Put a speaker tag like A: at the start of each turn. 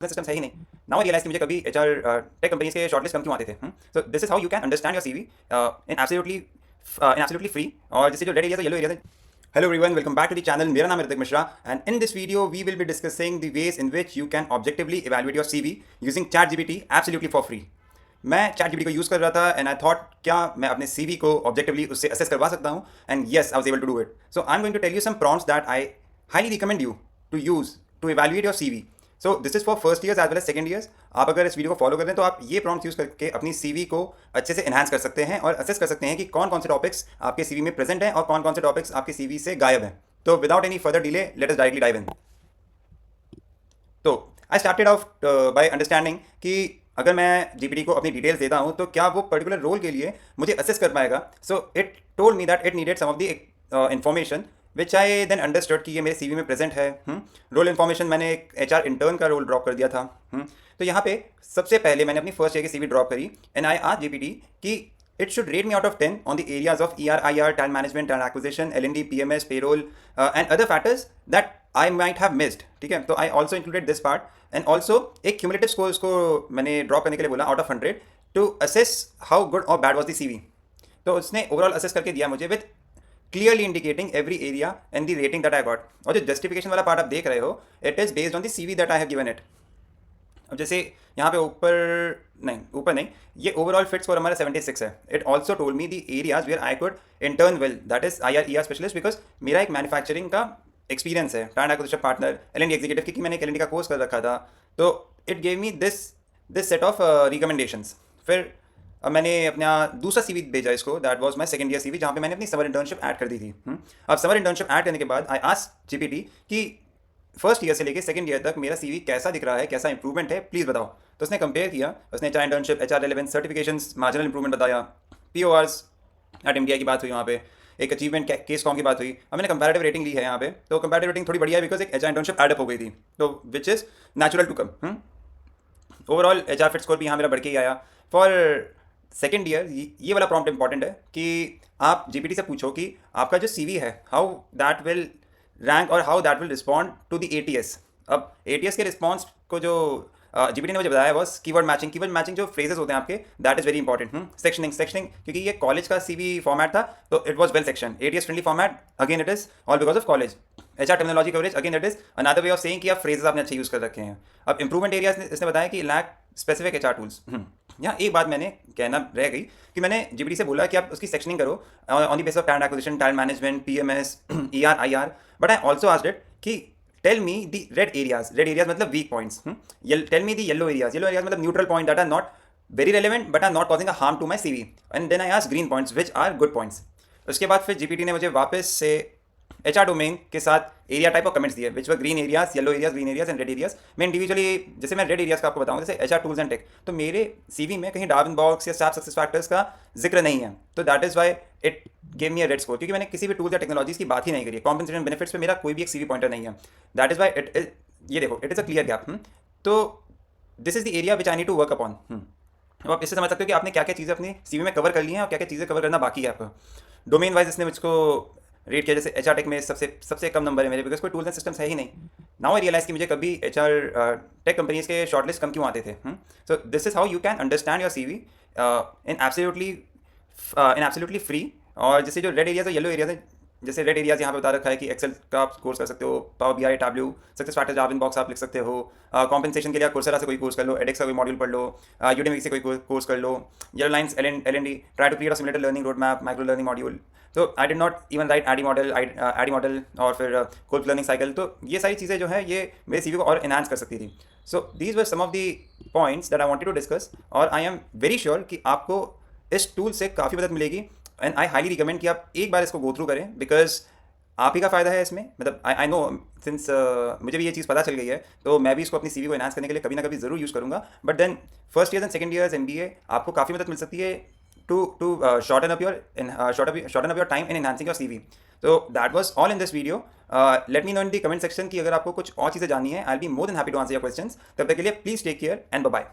A: Systems है ही नहीं। Now I realise कि मुझे कभी एचआर टेक कंपनीज के शॉर्टलिस्ट कम क्यों आते थे। So this is how you can understand your CV in absolutely free. और जैसे जो रेड एरियाज येलो एरियाज है। Hello everyone, welcome back to the channel. मेरा नाम है Hrithik Mishra and in this video we will be discussing the ways in which you can objectively evaluate your CV using ChatGPT absolutely for free. मैं ChatGPT को use कर रहा था and I thought क्या मैं अपने CV को objectively उससे assess करवा सकता हूँ, and yes I was able to do it. So I'm going to tell you some prompts that I highly recommend you to use to evaluate your CV. So this is for first years as well as second years. आप अगर इस video को follow करें तो आप ये prompt use करके अपनी सीवी को अच्छे से एनहांस कर सकते हैं और असेस कर सकते हैं कि कौन कौन से टॉपिक्स आपके सीवी में प्रेजेंट हैं और कौन कौन से टॉपिक्स आपके सीवी से गायब हैं। तो without any further delay let us directly dive in. तो I started off by understanding कि अगर मैं जीपीटी को अपनी डिटेल्स देता हूँ तो क्या वो पर्टिकुलर रोल के लिए मुझे असेस कर पाएगा। So it told me that it needed some of the information which I then understood कि ये मेरे सीवी में प्रेजेंट है। रोल इन्फॉर्मेशन मैंने एक एचआर इंटर्न का रोल ड्रॉप कर दिया था। तो यहाँ पे सबसे पहले मैंने अपनी फर्स्ट ईयर की सीवी ड्रॉप करी एंड आई आस्क्ड जीपीटी कि it should rate me out of 10 on the areas of ER, talent management, talent acquisition, L&D, PMS, payroll, and other factors that I might have missed. ठीक है, तो I also included this part and also एक cumulative score उसको मैंने drop करने के लिए बोला out of 100 to assess how good or bad was the CV. तो उसने ओवरऑल असेस करके दिया मुझे with clearly indicating every area and the rating that I got. और जो जस्टिफिकेशन वाला पार्ट आप देख रहे हो it is based on the CV that I have given it. अब जैसे यहाँ पे ऊपर नहीं, ये ओवरऑल फिट स्कोर हमारा 76 है। It also told me the areas where I could intern well, that is IR specialist, because मेरा एक मैन्युफैक्चरिंग का एक्सपीरियंस है, talent acquisition partner, L&D executive, क्योंकि मैंने L&D का कोर्स कर रखा था। तो it gave me this set of recommendations. फिर अब मैंने अपना दूसरा सीवी भेजा इसको, that was my second year CV, जहाँ पे मैंने अपनी समर इंटर्नशिप ऐड कर दी थी। अब समर इंटर्नशिप ऐड करने के बाद आई आस्क्ड जीपीटी कि फर्स्ट ईयर से लेके सेकंड ईयर तक मेरा सीवी कैसा दिख रहा है, कैसा इंप्रूवमेंट है, प्लीज़ बताओ। तो उसने कंपेयर किया, उसने HR internship, HR relevance, certifications, marginal improvement बताया, PORs एट MDI की बात हुई, वहाँ पे एक अचीवमेंट केस कॉम की बात हुई। अब मैंने कंपैरेटिव रेटिंग ली है यहाँ पे, तो कंपैरेटिव रेटिंग थोड़ी बढ़िया है बिकॉज एक एचआर इंटर्नशिप एडअप हो गई थी, तो which is natural to come. Overall HR fit score भी यहाँ मेरा बढ़ के ही आया। फॉर सेकेंड ईयर ये वाला प्रॉम्प्ट इंपॉर्टेंट है कि आप जीपीटी से पूछो कि आपका जो सीवी है हाउ दैट विल रैंक और how that will respond to the ATS। अब ATS के रिस्पॉन्स को जो जीपीटी ने मुझे बताया बस कीवर्ड मैचिंग जो फ्रेजेस होते हैं आपके, that is very important. Sectioning क्योंकि ये कॉलेज का सीवी फॉर्मेट था तो it was well section. ATS friendly format, again it is all because of college. HR terminology coverage, again it is another way of saying कि आप phrases आपने अच्छे use कर रखे हैं। अब इंप्रूवमेंट एरियाज इसने बताया कि लैक स्पेसिफिक एचआर टूल्स। यहाँ एक बात मैंने कहना रह गई कि मैंने जीपीटी से बोला कि आप उसकी सेक्शनिंग करो on the base of talent acquisition, talent management, PMS, ER, IR, but I also asked it कि tell me the red areas मतलब weak points. Tell me the yellow areas मतलब neutral point that are not very relevant but are not causing a harm to my CV, and then I asked green points which are good points. उसके बाद फिर GPT ने मुझे वापस से HR domain के साथ एरिया टाइप ऑफ कमेंट्स दिए which were green areas, yellow areas, green areas and red areas. मैं इंडिविजुअली जैसे मैं रेड एरियाज का आपको बताऊँ, जैसे एचआर टूल्स एंड टेक, तो मेरे सीवी में कहीं डार्विन बॉक्स या स्टाफ सक्सेस फैक्टर्स का जिक्र नहीं है, तो that is why it gave me a red score, क्योंकि मैंने किसी भी टूल्स या टेक्नोलॉजीज की बात ही नहीं करी। कॉम्पेंसेशन बेनिफिट्स पे मेरा कोई भी एक CV पॉइंटर नहीं है, that is why it is, ये देखो it is a clear gap. तो this is the area which I need to work upon. अब आप इससे समझ सकते हो कि आपने क्या क्या चीज़ें अपनी CV में कवर कर ली हैं और क्या क्या चीज़ें कवर करना बाकी है आपका। डोमेन वाइज इसने मुझको रेट किया, जैसे एचआर टेक में सबसे कम नंबर है मेरे, बिकॉज कोई टूल्स एंड सिस्टम्स है ही नहीं। नाउ आई रियलाइज कि मुझे कभी एचआर टेक कंपनीज के शॉर्टलिस्ट कम क्यों आते थे। So this is how you can understand your CV in absolutely free. और जैसे जो रेड एरियाज और येलो एरियाज हैं, जैसे रेड एरियाज यहाँ पे बता रखा है कि एक्सेल का आप कोर्स कर सकते हो, power BI, Tableau, success factors, Darwin box आप लिख सकते हो। कॉम्पेंसेशन के लिए कोर्सेरा से कोई कोर्स कर लो, एडेक्स का कोई मॉड्यूल पढ़ लो, यूडेमी से कोई कोर्स कर लो, airlines, L&D, try to create a simulated learning road map, micro learning module. तो I did not even write ADDIE model और फिर कोल्फ लर्निंग साइकिल। तो ये सारी चीज़ें जो है ये मेरे CV को और इन्हांस कर सकती थी। So these were some of the points that I wanted to discuss, और आई एम वेरी श्योर कि आपको इस टूल से काफ़ी मदद मिलेगी एंड आई हाईली रिकमेंड कि आप एक बार इसको गो थ्रू करें, बिकॉज आप ही का फ़ायदा है इसमें। मतलब आई नो सिंस मुझे भी ये चीज़ पता चल गई है, तो मैं भी इसको अपनी CV को एनहांस करने के लिए कभी ना कभी ज़रूर यूज़ करूँगा। But then first year and second years MBA आपको काफ़ी मदद मिल सकती है to shorten up your time in enhancing your CV. So that was all in this video. Let me know in the comment section कि अगर आपको कुछ और चीज़ें जाननी है, I'll be more than happy to answer your questions. तब तक के लिए please take care and bye bye.